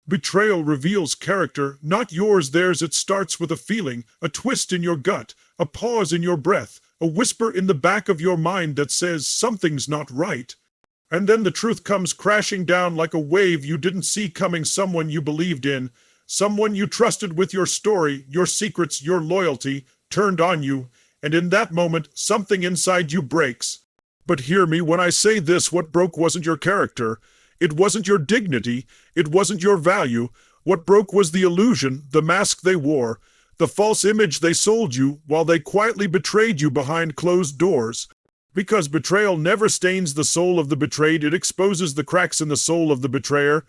Betrayal reveals character, not yours, theirs. It starts with a feeling, a twist in your gut, a pause in your breath, a whisper in the back of your mind that says something's not right. And then the truth comes crashing down like a wave you didn't see coming. Someone you believed in, someone you trusted with your story, your secrets, your loyalty, turned on you, and in that moment, something inside you breaks. But hear me when I say this: what broke wasn't your character. It wasn't your dignity. It wasn't your value. What broke was the illusion, the mask they wore, the false image they sold you while they quietly betrayed you behind closed doors. Because betrayal never stains the soul of the betrayed, it exposes the cracks in the soul of the betrayer.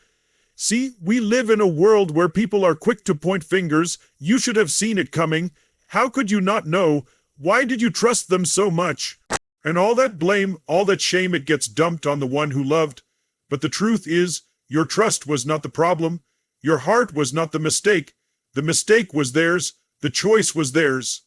See, we live in a world where people are quick to point fingers. You should have seen it coming. How could you not know? Why did you trust them so much? And all that blame, all that shame, it gets dumped on the one who loved. But the truth is, your trust was not the problem. Your heart was not the mistake. The mistake was theirs. The choice was theirs.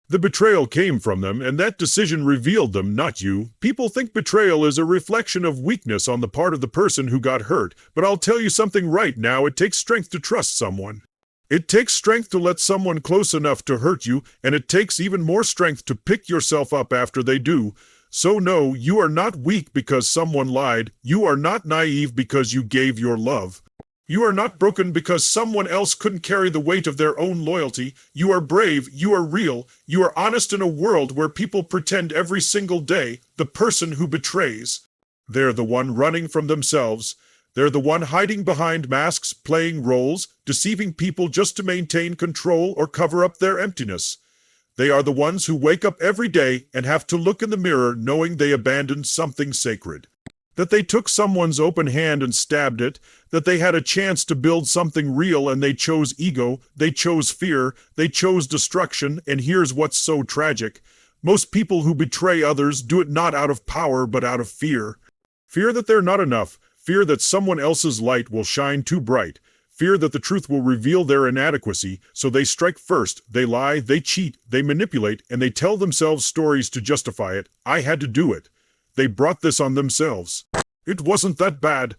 The betrayal came from them, and that decision revealed them, not you. People think betrayal is a reflection of weakness on the part of the person who got hurt, but I'll tell you something right now: it takes strength to trust someone. It takes strength to let someone close enough to hurt you, and it takes even more strength to pick yourself up after they do. So no, you are not weak because someone lied. You are not naive because you gave your love. You are not broken because someone else couldn't carry the weight of their own loyalty. You are brave, you are real, you are honest in a world where people pretend every single day. The person who betrays, they're the one running from themselves. They're the one hiding behind masks, playing roles, deceiving people just to maintain control or cover up their emptiness. They are the ones who wake up every day and have to look in the mirror knowing they abandoned something sacred. That they took someone's open hand and stabbed it, that they had a chance to build something real and they chose ego, they chose fear, they chose destruction. And here's what's so tragic: most people who betray others do it not out of power but out of fear. Fear that they're not enough, fear that someone else's light will shine too bright, fear that the truth will reveal their inadequacy, so they strike first, they lie, they cheat, they manipulate, and they tell themselves stories to justify it. I had to do it. They brought this on themselves. It wasn't that bad.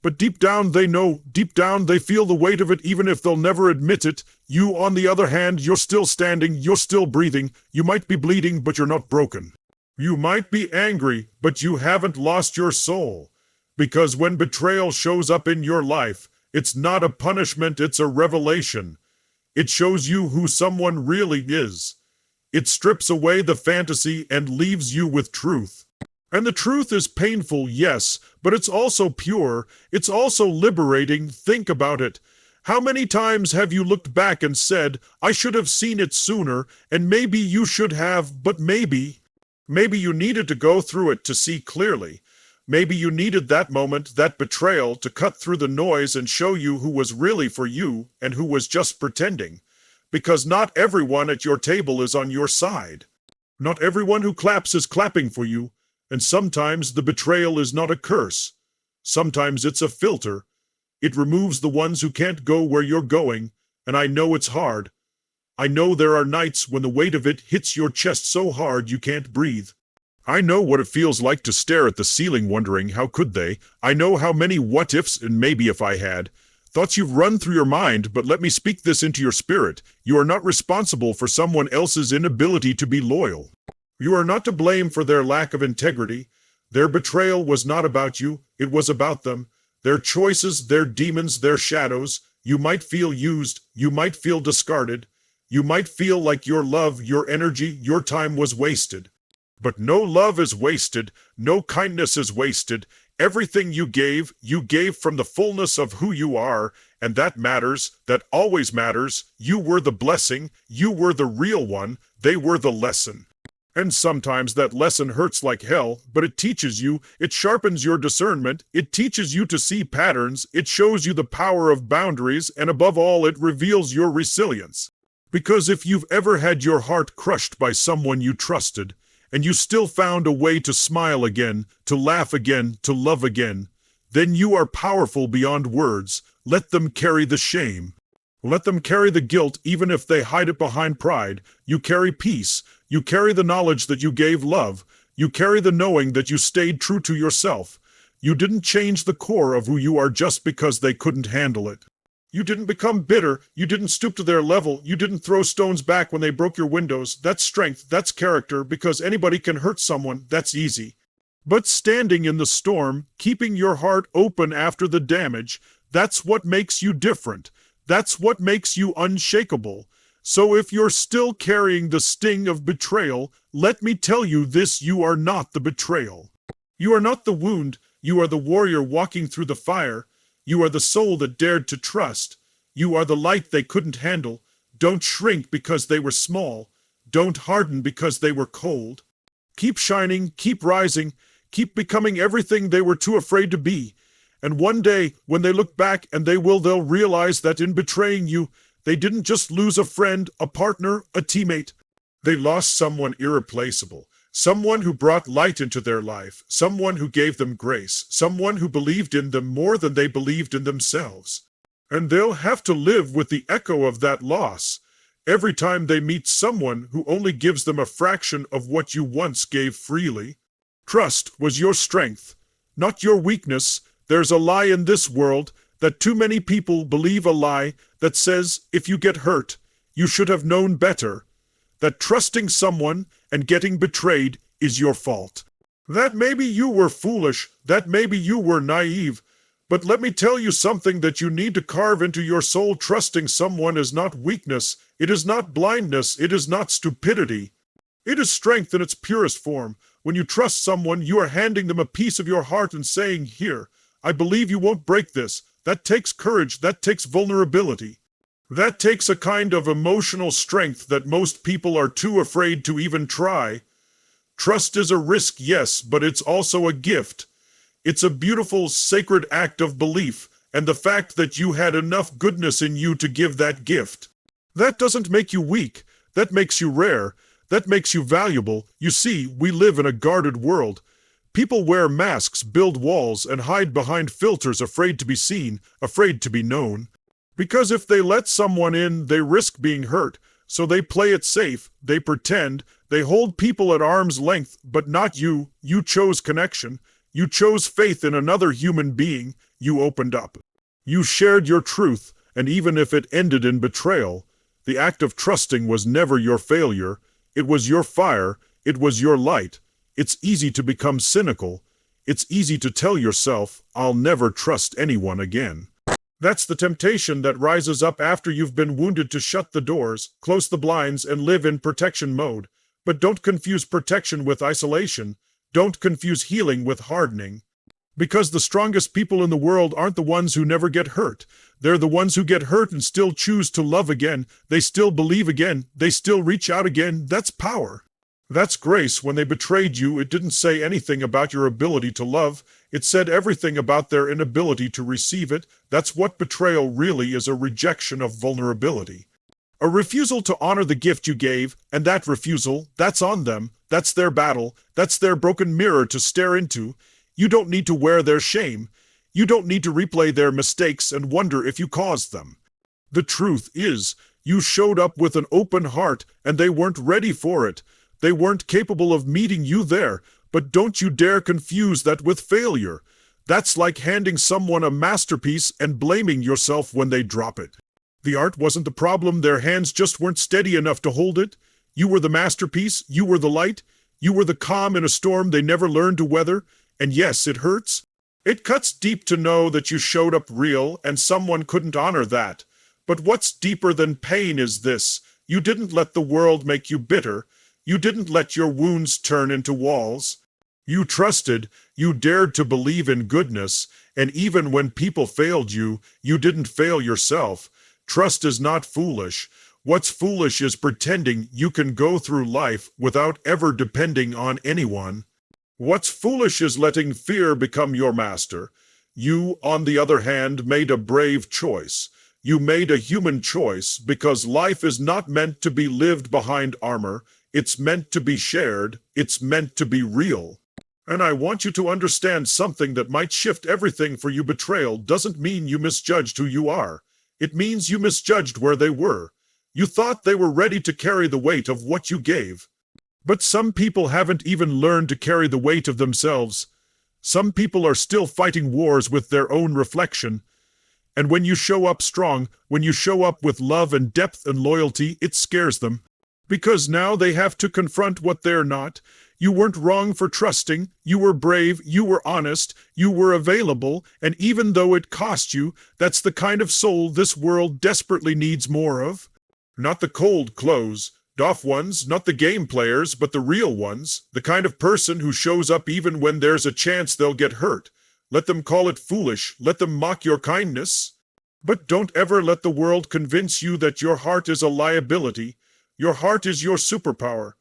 But deep down they know, deep down they feel the weight of it, even if they'll never admit it. You, on the other hand, you're still standing, you're still breathing. You might be bleeding, but you're not broken. You might be angry, but you haven't lost your soul. Because when betrayal shows up in your life, it's not a punishment, it's a revelation. It shows you who someone really is. It strips away the fantasy and leaves you with truth. And the truth is painful, yes, but it's also pure. It's also liberating. Think about it. How many times have you looked back and said, I should have seen it sooner, and maybe you should have, but maybe you needed to go through it to see clearly. Maybe you needed that moment, that betrayal, to cut through the noise and show you who was really for you and who was just pretending. Because not everyone at your table is on your side. Not everyone who claps is clapping for you. And sometimes the betrayal is not a curse. Sometimes it's a filter. It removes the ones who can't go where you're going, and I know it's hard. I know there are nights when the weight of it hits your chest so hard you can't breathe. I know what it feels like to stare at the ceiling wondering how could they. I know how many what ifs and maybe if I had. Thoughts you've run through your mind, but let me speak this into your spirit. You are not responsible for someone else's inability to be loyal. You are not to blame for their lack of integrity. Their betrayal was not about you, it was about them. Their choices, their demons, their shadows. You might feel used, you might feel discarded. You might feel like your love, your energy, your time was wasted. But no love is wasted, no kindness is wasted. Everything you gave from the fullness of who you are, and that matters, that always matters. You were the blessing, you were the real one, they were the lesson. And sometimes that lesson hurts like hell, but it teaches you, it sharpens your discernment, it teaches you to see patterns, it shows you the power of boundaries, and above all, it reveals your resilience. Because if you've ever had your heart crushed by someone you trusted, and you still found a way to smile again, to laugh again, to love again, then you are powerful beyond words. Let them carry the shame. Let them carry the guilt even if they hide it behind pride. You carry peace. You carry the knowledge that you gave love. You carry the knowing that you stayed true to yourself. You didn't change the core of who you are just because they couldn't handle it. You didn't become bitter. You didn't stoop to their level. You didn't throw stones back when they broke your windows. That's strength. That's character, because anybody can hurt someone. That's easy. But standing in the storm, keeping your heart open after the damage, that's what makes you different. That's what makes you unshakable. So if you're still carrying the sting of betrayal, let me tell you this: you are not the betrayal. You are not the wound. You are the warrior walking through the fire. You are the soul that dared to trust. You are the light they couldn't handle. Don't shrink because they were small. Don't harden because they were cold. Keep shining, keep rising, keep becoming everything they were too afraid to be. And one day, when they look back, and they'll realize that in betraying you, they didn't just lose a friend, a partner, a teammate. They lost someone irreplaceable. Someone who brought light into their life, someone who gave them grace, someone who believed in them more than they believed in themselves. And they'll have to live with the echo of that loss every time they meet someone who only gives them a fraction of what you once gave freely. Trust was your strength, not your weakness. There's a lie in this world that too many people believe, a lie that says if you get hurt, you should have known better. That trusting someone and getting betrayed is your fault. That maybe you were foolish, that maybe you were naive, but let me tell you something that you need to carve into your soul. Trusting someone is not weakness, it is not blindness, it is not stupidity. It is strength in its purest form. When you trust someone, you are handing them a piece of your heart and saying, "Here, I believe you won't break this." That takes courage, that takes vulnerability. That takes a kind of emotional strength that most people are too afraid to even try. Trust is a risk, yes, but it's also a gift. It's a beautiful, sacred act of belief, and the fact that you had enough goodness in you to give that gift. That doesn't make you weak. That makes you rare. That makes you valuable. You see, we live in a guarded world. People wear masks, build walls, and hide behind filters, afraid to be seen, afraid to be known. Because if they let someone in, they risk being hurt. So they play it safe, they pretend, they hold people at arm's length, but not you. You chose connection. You chose faith in another human being. You opened up. You shared your truth, and even if it ended in betrayal, the act of trusting was never your failure. It was your fire. It was your light. It's easy to become cynical. It's easy to tell yourself, "I'll never trust anyone again." That's the temptation that rises up after you've been wounded, to shut the doors, close the blinds, and live in protection mode. But don't confuse protection with isolation. Don't confuse healing with hardening. Because the strongest people in the world aren't the ones who never get hurt. They're the ones who get hurt and still choose to love again. They still believe again. They still reach out again. That's power. That's grace. When they betrayed you, it didn't say anything about your ability to love. It said everything about their inability to receive it. That's what betrayal really is: a rejection of vulnerability. A refusal to honor the gift you gave, and that refusal, that's on them. That's their battle. That's their broken mirror to stare into. You don't need to wear their shame. You don't need to replay their mistakes and wonder if you caused them. The truth is, you showed up with an open heart, and they weren't ready for it. They weren't capable of meeting you there, but don't you dare confuse that with failure. That's like handing someone a masterpiece and blaming yourself when they drop it. The art wasn't the problem, their hands just weren't steady enough to hold it. You were the masterpiece, you were the light, you were the calm in a storm they never learned to weather. And yes, it hurts. It cuts deep to know that you showed up real and someone couldn't honor that. But what's deeper than pain is this: you didn't let the world make you bitter. You didn't let your wounds turn into walls. You trusted, you dared to believe in goodness, and even when people failed you, you didn't fail yourself. Trust is not foolish. What's foolish is pretending you can go through life without ever depending on anyone. What's foolish is letting fear become your master. You, on the other hand, made a brave choice. You made a human choice, because life is not meant to be lived behind armor. It's meant to be shared. It's meant to be real. And I want you to understand something that might shift everything for you. Betrayal doesn't mean you misjudged who you are. It means you misjudged where they were. You thought they were ready to carry the weight of what you gave. But some people haven't even learned to carry the weight of themselves. Some people are still fighting wars with their own reflection. And when you show up strong, when you show up with love and depth and loyalty, it scares them. Because now they have to confront what they're not. You weren't wrong for trusting, you were brave, you were honest, you were available, and even though it cost you, that's the kind of soul this world desperately needs more of. Not the cold, closed-off ones, not the game players, but the real ones, the kind of person who shows up even when there's a chance they'll get hurt. Let them call it foolish, let them mock your kindness. But don't ever let the world convince you that your heart is a liability. Your heart is your superpower.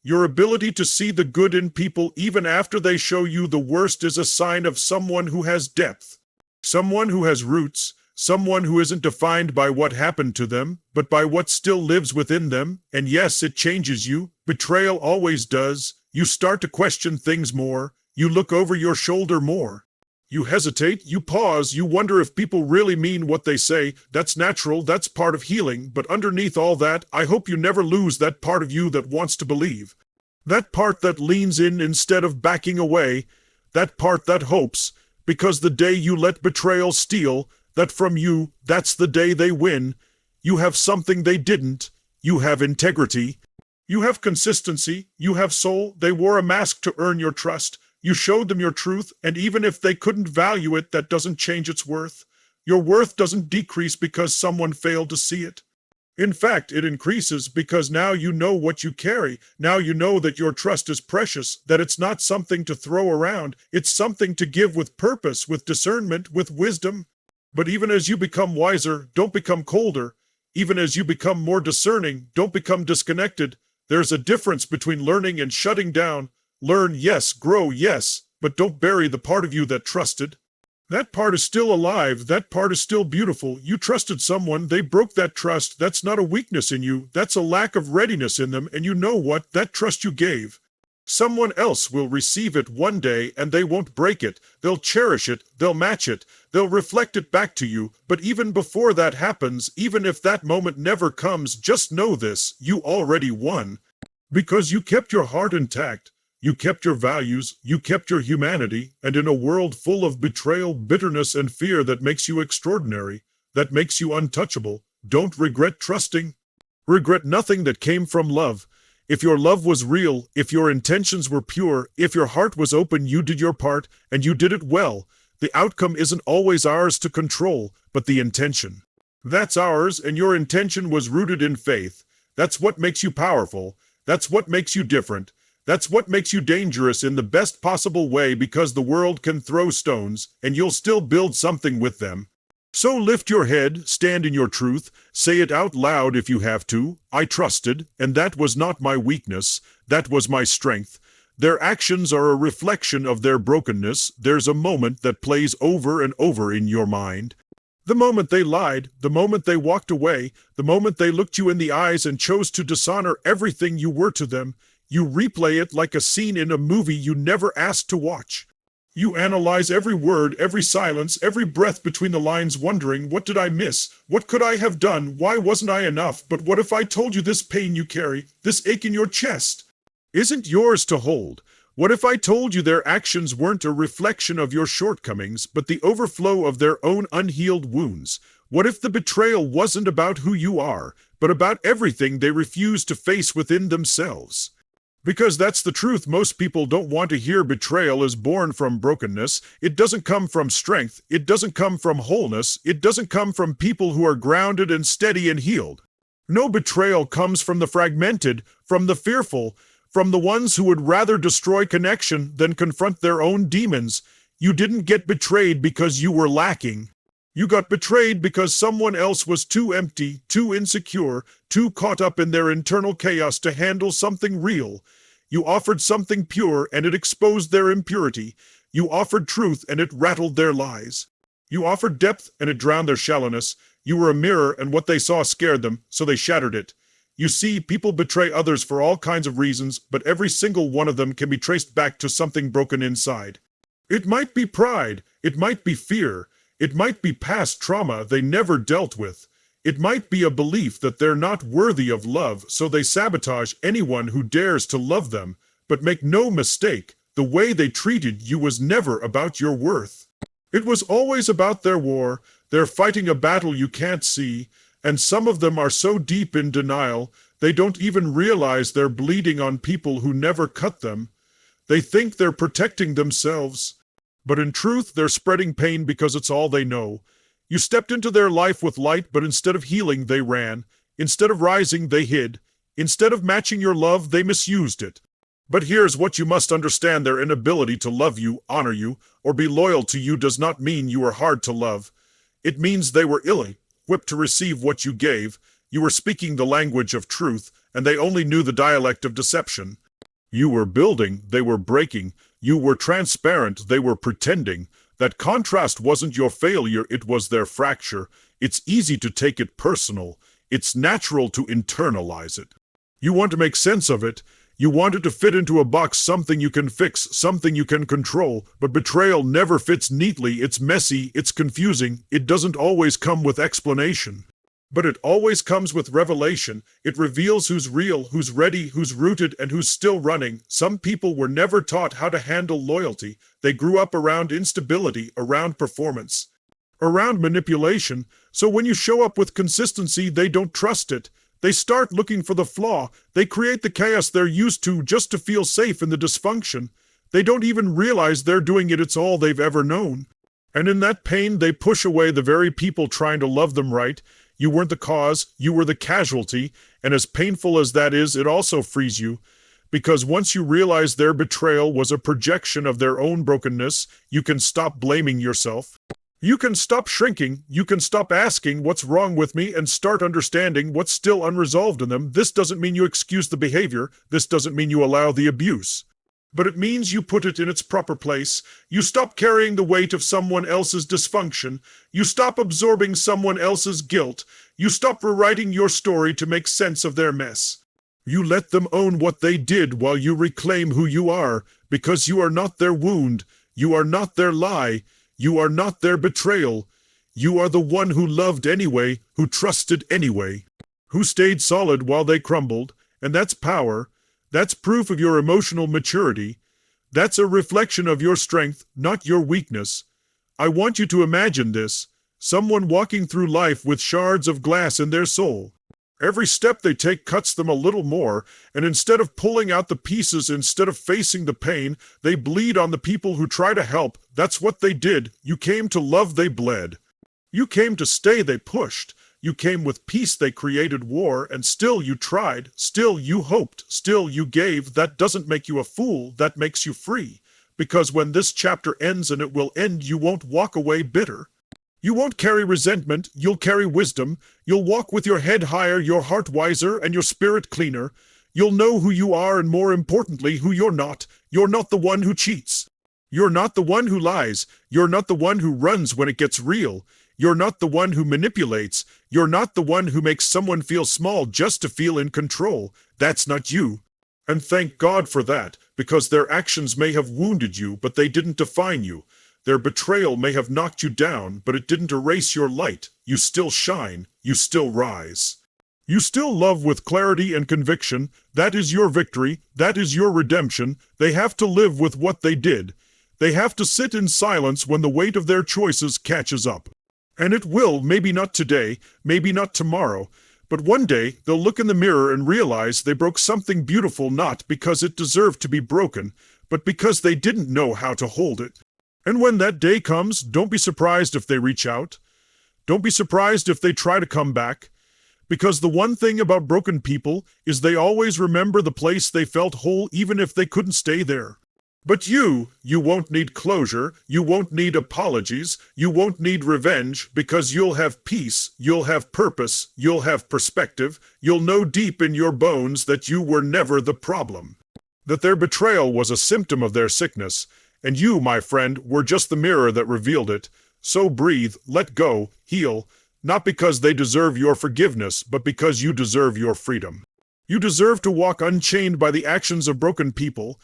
Your ability to see the good in people even after they show you the worst is a sign of someone who has depth. Someone who has roots, someone who isn't defined by what happened to them, but by what still lives within them. And yes, it changes you. Betrayal always does. You start to question things more. You look over your shoulder more. You hesitate, you pause, you wonder if people really mean what they say. That's natural, that's part of healing, but underneath all that, I hope you never lose that part of you that wants to believe. That part that leans in instead of backing away. That part that hopes, because the day you let betrayal steal, that from you, that's the day they win. You have something they didn't. You have integrity. You have consistency. You have soul. They wore a mask to earn your trust. You showed them your truth, and even if they couldn't value it, that doesn't change its worth. Your worth doesn't decrease because someone failed to see it. In fact, it increases because now you know what you carry. Now you know that your trust is precious, that it's not something to throw around. It's something to give with purpose, with discernment, with wisdom. But even as you become wiser, don't become colder. Even as you become more discerning, don't become disconnected. There's a difference between learning and shutting down. Learn, yes, grow, yes, but don't bury the part of you that trusted. That part is still alive, that part is still beautiful. You trusted someone, they broke that trust. That's not a weakness in you, that's a lack of readiness in them, and you know what? That trust you gave. Someone else will receive it one day, and they won't break it. They'll cherish it, they'll match it, they'll reflect it back to you. But even before that happens, even if that moment never comes, just know this, you already won. Because you kept your heart intact. You kept your values, you kept your humanity, and in a world full of betrayal, bitterness, and fear that makes you extraordinary, that makes you untouchable, don't regret trusting. Regret nothing that came from love. If your love was real, if your intentions were pure, if your heart was open, you did your part, and you did it well. The outcome isn't always ours to control, but the intention. That's ours, and your intention was rooted in faith. That's what makes you powerful. That's what makes you different. That's what makes you dangerous in the best possible way, because the world can throw stones, and you'll still build something with them. So lift your head, stand in your truth, say it out loud if you have to. I trusted, and that was not my weakness, that was my strength. Their actions are a reflection of their brokenness. There's a moment that plays over and over in your mind. The moment they lied, the moment they walked away, the moment they looked you in the eyes and chose to dishonor everything you were to them. You replay it like a scene in a movie you never asked to watch. You analyze every word, every silence, every breath between the lines, wondering, what did I miss? What could I have done? Why wasn't I enough? But what if I told you this pain you carry, this ache in your chest, isn't yours to hold? What if I told you their actions weren't a reflection of your shortcomings, but the overflow of their own unhealed wounds? What if the betrayal wasn't about who you are, but about everything they refuse to face within themselves? Because that's the truth. Most people don't want to hear betrayal is born from brokenness. It doesn't come from strength. It doesn't come from wholeness. It doesn't come from people who are grounded and steady and healed. No betrayal comes from the fragmented, from the fearful, from the ones who would rather destroy connection than confront their own demons. You didn't get betrayed because you were lacking. You got betrayed because someone else was too empty, too insecure, too caught up in their internal chaos to handle something real. You offered something pure and it exposed their impurity. You offered truth and it rattled their lies. You offered depth and it drowned their shallowness. You were a mirror and what they saw scared them, so they shattered it. You see, people betray others for all kinds of reasons, but every single one of them can be traced back to something broken inside. It might be pride. It might be fear. It might be past trauma they never dealt with. It might be a belief that they're not worthy of love, so they sabotage anyone who dares to love them. But make no mistake, the way they treated you was never about your worth. It was always about their war. They're fighting a battle you can't see, and some of them are so deep in denial, they don't even realize they're bleeding on people who never cut them. They think they're protecting themselves, but in truth, they're spreading pain because it's all they know. You stepped into their life with light, but instead of healing, they ran. Instead of rising, they hid. Instead of matching your love, they misused it. But here's what you must understand: their inability to love you, honor you, or be loyal to you does not mean you are hard to love. It means they were ill-equipped to receive what you gave. You were speaking the language of truth, and they only knew the dialect of deception. You were building, they were breaking. You were transparent, they were pretending. That contrast wasn't your failure, it was their fracture. It's easy to take it personal. It's natural to internalize it. You want to make sense of it. You want it to fit into a box, something you can fix, something you can control. But betrayal never fits neatly. It's messy, it's confusing. It doesn't always come with explanation. But it always comes with revelation. It reveals who's real, who's ready, who's rooted, and who's still running. Some people were never taught how to handle loyalty. They grew up around instability, around performance, around manipulation. So when you show up with consistency, they don't trust it. They start looking for the flaw. They create the chaos they're used to just to feel safe in the dysfunction. They don't even realize they're doing it. It's all they've ever known. And in that pain, they push away the very people trying to love them right. You weren't the cause, you were the casualty, and as painful as that is, it also frees you. Because once you realize their betrayal was a projection of their own brokenness, you can stop blaming yourself. You can stop shrinking, you can stop asking what's wrong with me and start understanding what's still unresolved in them. This doesn't mean you excuse the behavior, this doesn't mean you allow the abuse. But it means you put it in its proper place. You stop carrying the weight of someone else's dysfunction. You stop absorbing someone else's guilt. You stop rewriting your story to make sense of their mess. You let them own what they did while you reclaim who you are, because you are not their wound. You are not their lie. You are not their betrayal. You are the one who loved anyway, who trusted anyway, who stayed solid while they crumbled, and that's power. That's proof of your emotional maturity. That's a reflection of your strength, not your weakness. I want you to imagine this: someone walking through life with shards of glass in their soul. Every step they take cuts them a little more, and instead of pulling out the pieces, instead of facing the pain, they bleed on the people who try to help. That's what they did. You came to love, they bled. You came to stay, they pushed. You came with peace, they created war, and still you tried, still you hoped, still you gave. That doesn't make you a fool, that makes you free. Because when this chapter ends, and it will end, you won't walk away bitter. You won't carry resentment, you'll carry wisdom. You'll walk with your head higher, your heart wiser, and your spirit cleaner. You'll know who you are, and more importantly, who you're not. You're not the one who cheats. You're not the one who lies. You're not the one who runs when it gets real. You're not the one who manipulates. You're not the one who makes someone feel small just to feel in control. That's not you. And thank God for that, because their actions may have wounded you, but they didn't define you. Their betrayal may have knocked you down, but it didn't erase your light. You still shine. You still rise. You still love with clarity and conviction. That is your victory. That is your redemption. They have to live with what they did. They have to sit in silence when the weight of their choices catches up. And it will, maybe not today, maybe not tomorrow, but one day they'll look in the mirror and realize they broke something beautiful, not because it deserved to be broken, but because they didn't know how to hold it. And when that day comes, don't be surprised if they reach out. Don't be surprised if they try to come back. Because the one thing about broken people is they always remember the place they felt whole, even if they couldn't stay there. But you won't need closure, you won't need apologies, you won't need revenge, because you'll have peace, you'll have purpose, you'll have perspective, you'll know deep in your bones that you were never the problem. That their betrayal was a symptom of their sickness, and you, my friend, were just the mirror that revealed it. So breathe, let go, heal, not because they deserve your forgiveness, but because you deserve your freedom. You deserve to walk unchained by the actions of broken people.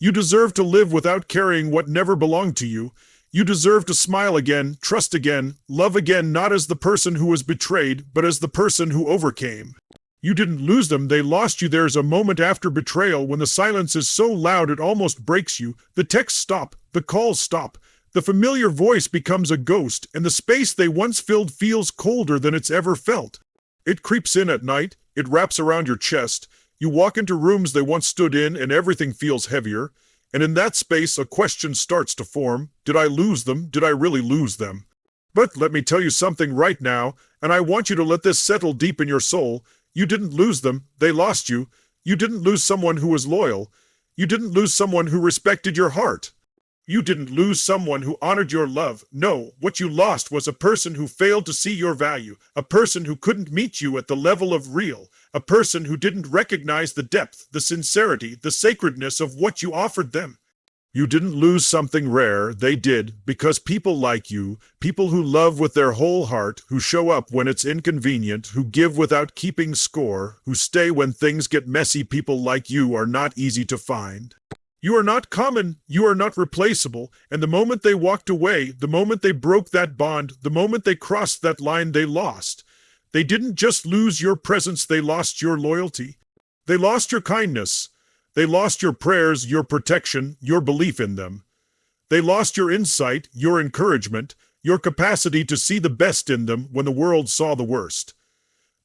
You deserve to live without carrying what never belonged to you. You deserve to smile again, trust again, love again, not as the person who was betrayed, but as the person who overcame. You didn't lose them, they lost you. There's a moment after betrayal when the silence is so loud it almost breaks you. The texts stop, the calls stop, The familiar voice becomes a ghost, and the space they once filled feels colder than it's ever felt. It creeps in at night, it wraps around your chest. You walk into rooms they once stood in, and everything feels heavier. And in that space, a question starts to form. Did I lose them? Did I really lose them? But let me tell you something right now, and I want you to let this settle deep in your soul. You didn't lose them, they lost you. You didn't lose someone who was loyal. You didn't lose someone who respected your heart. You didn't lose someone who honored your love. No, what you lost was a person who failed to see your value, a person who couldn't meet you at the level of real, a person who didn't recognize the depth, the sincerity, the sacredness of what you offered them. You didn't lose something rare, they did, because people like you, people who love with their whole heart, who show up when it's inconvenient, who give without keeping score, who stay when things get messy, people like you are not easy to find. You are not common, you are not replaceable, and the moment they walked away, the moment they broke that bond, the moment they crossed that line, they lost. They didn't just lose your presence, they lost your loyalty. They lost your kindness. They lost your prayers, your protection, your belief in them. They lost your insight, your encouragement, your capacity to see the best in them when the world saw the worst.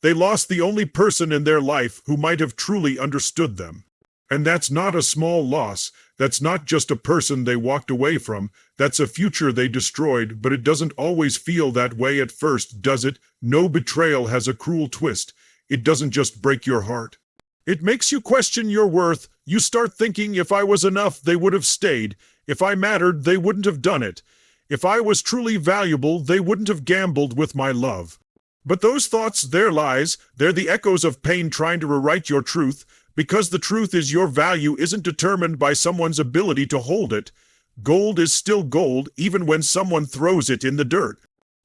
They lost the only person in their life who might have truly understood them. And that's not a small loss. That's not just a person they walked away from. That's a future they destroyed, but it doesn't always feel that way at first, does it? No betrayal has a cruel twist. It doesn't just break your heart. It makes you question your worth. You start thinking, if I was enough, they would have stayed. If I mattered, they wouldn't have done it. If I was truly valuable, they wouldn't have gambled with my love. But those thoughts, they're lies. They're the echoes of pain trying to rewrite your truth. Because the truth is your value isn't determined by someone's ability to hold it. Gold is still gold even when someone throws it in the dirt.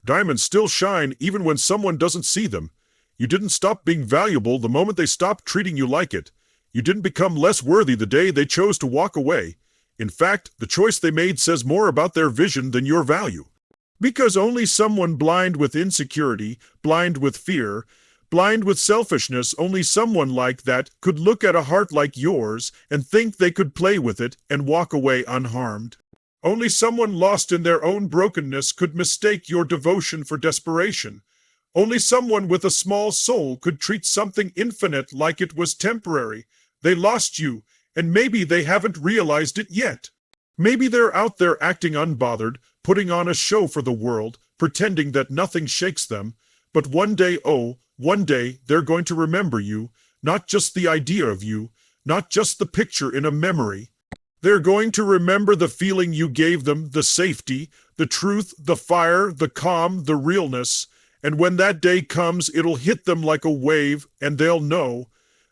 Diamonds still shine even when someone doesn't see them. You didn't stop being valuable the moment they stopped treating you like it. You didn't become less worthy the day they chose to walk away. In fact, the choice they made says more about their vision than your value. Because only someone blind with insecurity, blind with fear, blind with selfishness, only someone like that could look at a heart like yours and think they could play with it and walk away unharmed. Only someone lost in their own brokenness could mistake your devotion for desperation. Only someone with a small soul could treat something infinite like it was temporary. They lost you, and maybe they haven't realized it yet. Maybe they're out there acting unbothered, putting on a show for the world, pretending that nothing shakes them. But one day, one day, they're going to remember you, not just the idea of you, not just the picture in a memory. They're going to remember the feeling you gave them, the safety, the truth, the fire, the calm, the realness. And when that day comes, it'll hit them like a wave, and they'll know.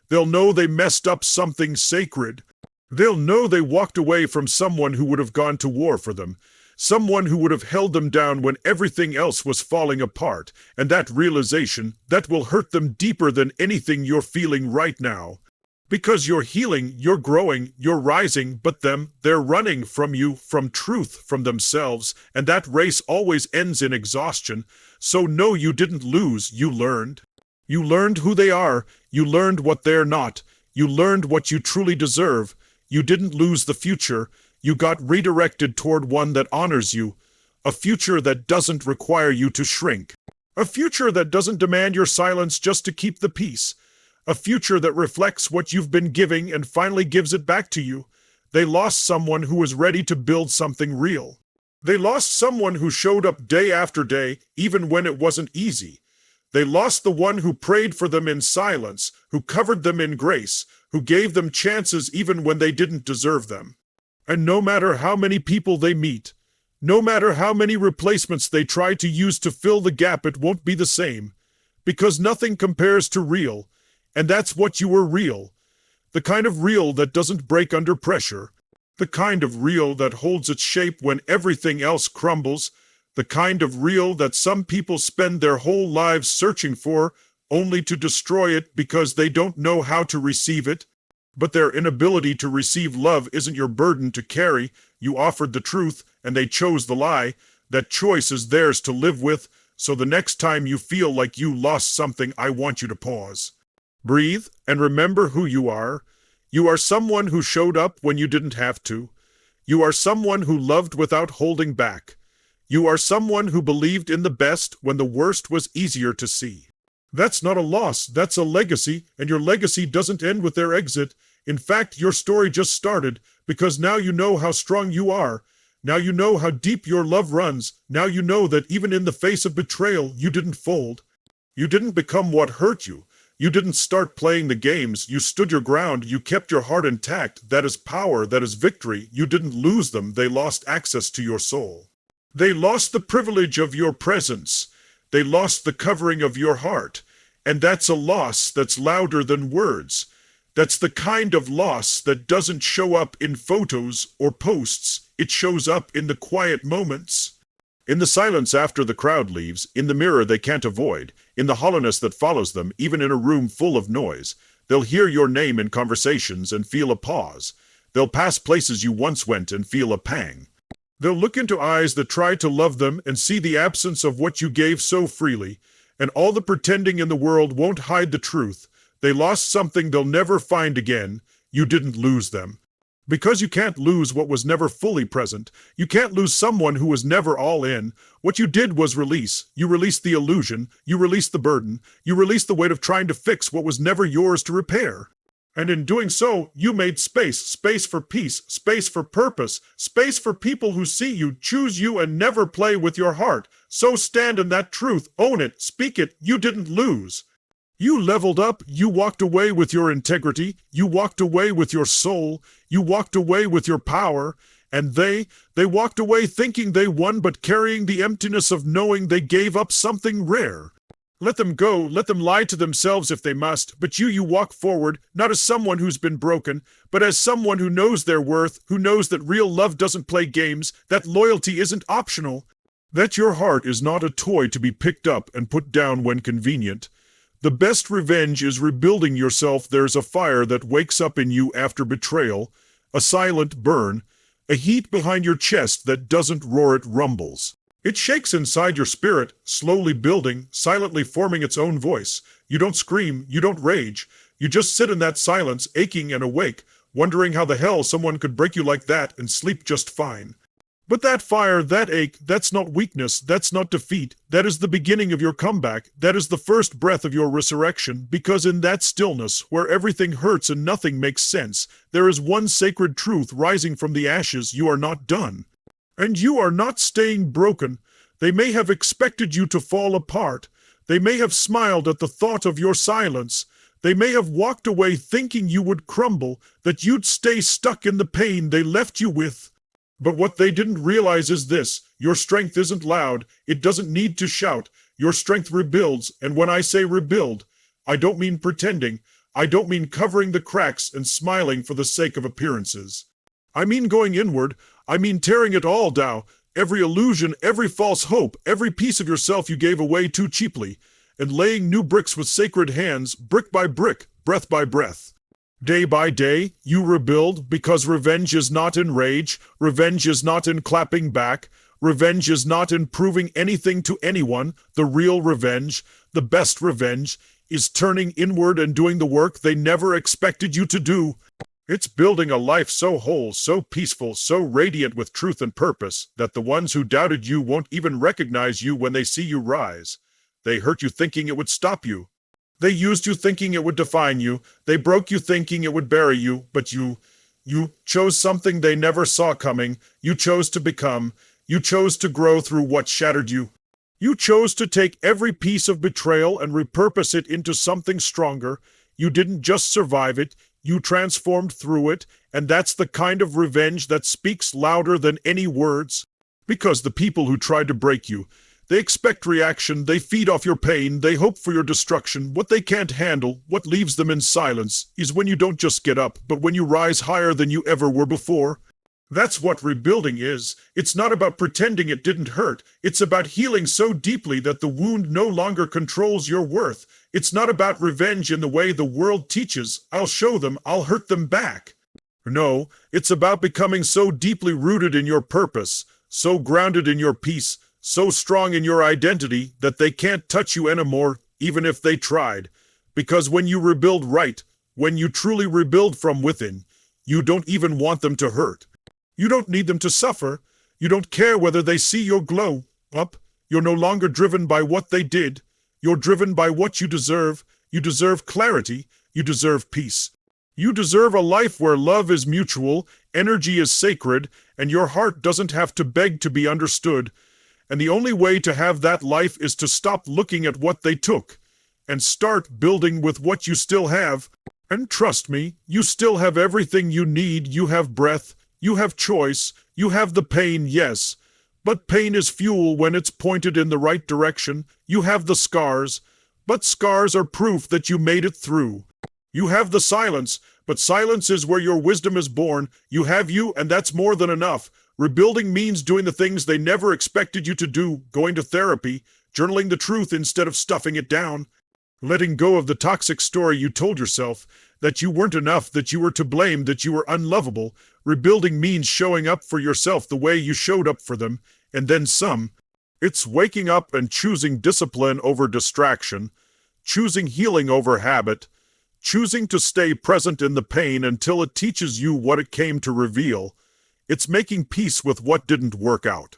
They'll know they messed up something sacred. They'll know they walked away from someone who would have gone to war for them, someone who would have held them down when everything else was falling apart, and that realization, that will hurt them deeper than anything you're feeling right now. Because you're healing, you're growing, you're rising, but they're running from you, from truth, from themselves, and that race always ends in exhaustion. So no, you didn't lose, you learned. You learned who they are, you learned what they're not, you learned what you truly deserve. You didn't lose the future, you got redirected toward one that honors you, a future that doesn't require you to shrink, a future that doesn't demand your silence just to keep the peace, a future that reflects what you've been giving and finally gives it back to you. They lost someone who was ready to build something real. They lost someone who showed up day after day, even when it wasn't easy. They lost the one who prayed for them in silence, who covered them in grace, who gave them chances even when they didn't deserve them. And no matter how many people they meet, no matter how many replacements they try to use to fill the gap, it won't be the same. Because nothing compares to real. And that's what you were, real. The kind of real that doesn't break under pressure. The kind of real that holds its shape when everything else crumbles. The kind of real that some people spend their whole lives searching for, only to destroy it because they don't know how to receive it. But their inability to receive love isn't your burden to carry. You offered the truth, and they chose the lie. That choice is theirs to live with, so the next time you feel like you lost something, I want you to pause. Breathe, and remember who you are. You are someone who showed up when you didn't have to. You are someone who loved without holding back. You are someone who believed in the best when the worst was easier to see. That's not a loss, that's a legacy, and your legacy doesn't end with their exit. In fact, your story just started, because now you know how strong you are. Now you know how deep your love runs. Now you know that even in the face of betrayal, you didn't fold. You didn't become what hurt you. You didn't start playing the games. You stood your ground. You kept your heart intact. That is power. That is victory. You didn't lose them. They lost access to your soul. They lost the privilege of your presence. They lost the covering of your heart. And that's a loss that's louder than words. That's the kind of loss that doesn't show up in photos or posts. It shows up in the quiet moments. In the silence after the crowd leaves, in the mirror they can't avoid, in the hollowness that follows them, even in a room full of noise. They'll hear your name in conversations and feel a pause. They'll pass places you once went and feel a pang. They'll look into eyes that try to love them and see the absence of what you gave so freely, and all the pretending in the world won't hide the truth. They lost something they'll never find again. You didn't lose them. Because you can't lose what was never fully present. You can't lose someone who was never all in. What you did was release. You released the illusion. You released the burden. You released the weight of trying to fix what was never yours to repair. And in doing so, you made space. Space for peace. Space for purpose. Space for people who see you, choose you, and never play with your heart. So stand in that truth. Own it. Speak it. You didn't lose. You leveled up, you walked away with your integrity, you walked away with your soul, you walked away with your power, and they walked away thinking they won but carrying the emptiness of knowing they gave up something rare. Let them go, let them lie to themselves if they must, but you walk forward, not as someone who's been broken, but as someone who knows their worth, who knows that real love doesn't play games, that loyalty isn't optional, that your heart is not a toy to be picked up and put down when convenient. The best revenge is rebuilding yourself. There's a fire that wakes up in you after betrayal, a silent burn, a heat behind your chest that doesn't roar, it rumbles. It shakes inside your spirit, slowly building, silently forming its own voice. You don't scream, you don't rage. You just sit in that silence, aching and awake, wondering how the hell someone could break you like that and sleep just fine. But that fire, that ache, that's not weakness, that's not defeat. That is the beginning of your comeback. That is the first breath of your resurrection, because in that stillness, where everything hurts and nothing makes sense, there is one sacred truth rising from the ashes. You are not done. And you are not staying broken. They may have expected you to fall apart. They may have smiled at the thought of your silence. They may have walked away thinking you would crumble, that you'd stay stuck in the pain they left you with. But what they didn't realize is this: your strength isn't loud, it doesn't need to shout. Your strength rebuilds, and when I say rebuild, I don't mean pretending. I don't mean covering the cracks and smiling for the sake of appearances. I mean going inward. I mean tearing it all down, every illusion, every false hope, every piece of yourself you gave away too cheaply, and laying new bricks with sacred hands, brick by brick, breath by breath. Day by day, you rebuild, because revenge is not in rage, revenge is not in clapping back, revenge is not in proving anything to anyone. The real revenge, the best revenge, is turning inward and doing the work they never expected you to do. It's building a life so whole, so peaceful, so radiant with truth and purpose, that the ones who doubted you won't even recognize you when they see you rise. They hurt you thinking it would stop you. They used you thinking it would define you. They broke you thinking it would bury you. But you chose something they never saw coming. You chose to become. You chose to grow through what shattered you. You chose to take every piece of betrayal and repurpose it into something stronger. You didn't just survive it. You transformed through it. And that's the kind of revenge that speaks louder than any words. Because the people who tried to break you, they expect reaction, they feed off your pain, they hope for your destruction. What they can't handle, what leaves them in silence, is when you don't just get up, but when you rise higher than you ever were before. That's what rebuilding is. It's not about pretending it didn't hurt. It's about healing so deeply that the wound no longer controls your worth. It's not about revenge in the way the world teaches. I'll show them, I'll hurt them back. No, it's about becoming so deeply rooted in your purpose, so grounded in your peace, so strong in your identity that they can't touch you anymore, even if they tried. Because when you rebuild right, when you truly rebuild from within, you don't even want them to hurt. You don't need them to suffer. You don't care whether they see your glow up. You're no longer driven by what they did. You're driven by what you deserve. You deserve clarity. You deserve peace. You deserve a life where love is mutual, energy is sacred, and your heart doesn't have to beg to be understood. And the only way to have that life is to stop looking at what they took and start building with what you still have. And trust me, you still have everything you need. You have breath, you have choice, you have the pain, yes. But pain is fuel when it's pointed in the right direction. You have the scars, but scars are proof that you made it through. You have the silence, but silence is where your wisdom is born. You have you, and that's more than enough. Rebuilding means doing the things they never expected you to do, going to therapy, journaling the truth instead of stuffing it down, letting go of the toxic story you told yourself, that you weren't enough, that you were to blame, that you were unlovable. Rebuilding means showing up for yourself the way you showed up for them, and then some. It's waking up and choosing discipline over distraction, choosing healing over habit, choosing to stay present in the pain until it teaches you what it came to reveal. It's making peace with what didn't work out.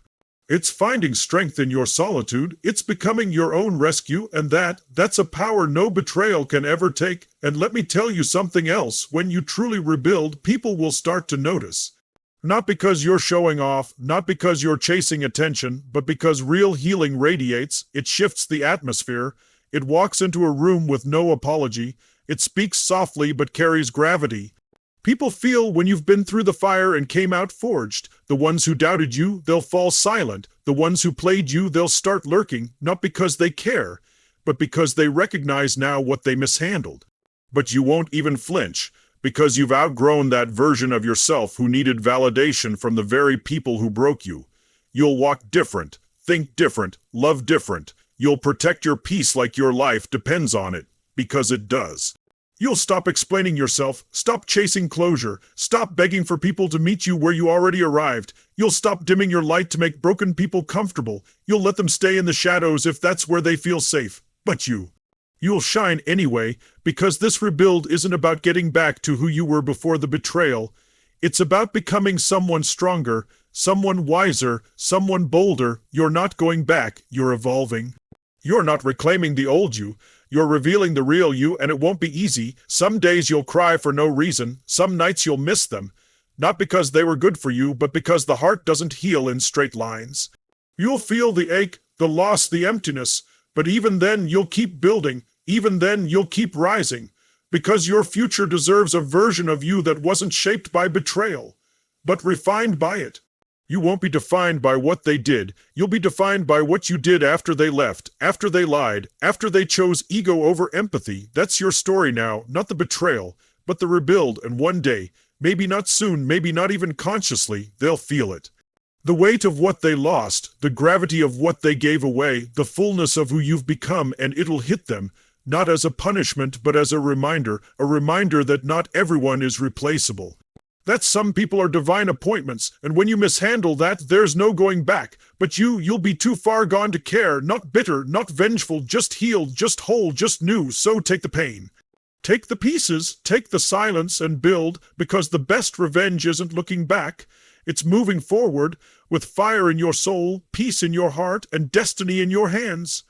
It's finding strength in your solitude. It's becoming your own rescue, and that's a power no betrayal can ever take. And let me tell you something else. When you truly rebuild, people will start to notice. Not because you're showing off, not because you're chasing attention, but because real healing radiates. It shifts the atmosphere. It walks into a room with no apology. It speaks softly but carries gravity. People feel when you've been through the fire and came out forged. The ones who doubted you, they'll fall silent. The ones who played you, they'll start lurking, not because they care, but because they recognize now what they mishandled. But you won't even flinch, because you've outgrown that version of yourself who needed validation from the very people who broke you. You'll walk different, think different, love different. You'll protect your peace like your life depends on it, because it does. You'll stop explaining yourself, stop chasing closure, stop begging for people to meet you where you already arrived. You'll stop dimming your light to make broken people comfortable. You'll let them stay in the shadows if that's where they feel safe. But you'll shine anyway, because this rebuild isn't about getting back to who you were before the betrayal. It's about becoming someone stronger, someone wiser, someone bolder. You're not going back, you're evolving. You're not reclaiming the old you. You're revealing the real you, and it won't be easy. Some days you'll cry for no reason. Some nights you'll miss them. Not because they were good for you, but because the heart doesn't heal in straight lines. You'll feel the ache, the loss, the emptiness. But even then you'll keep building. Even then you'll keep rising. Because your future deserves a version of you that wasn't shaped by betrayal, but refined by it. You won't be defined by what they did. You'll be defined by what you did after they left, after they lied, after they chose ego over empathy. That's your story now, not the betrayal, but the rebuild. And one day, maybe not soon, maybe not even consciously, they'll feel it. The weight of what they lost, the gravity of what they gave away, the fullness of who you've become, and it'll hit them, not as a punishment, but as a reminder that not everyone is replaceable. That some people are divine appointments, and when you mishandle that, there's no going back. But you'll be too far gone to care, not bitter, not vengeful, just healed, just whole, just new. So take the pain. Take the pieces, take the silence, and build, because the best revenge isn't looking back. It's moving forward, with fire in your soul, peace in your heart, and destiny in your hands.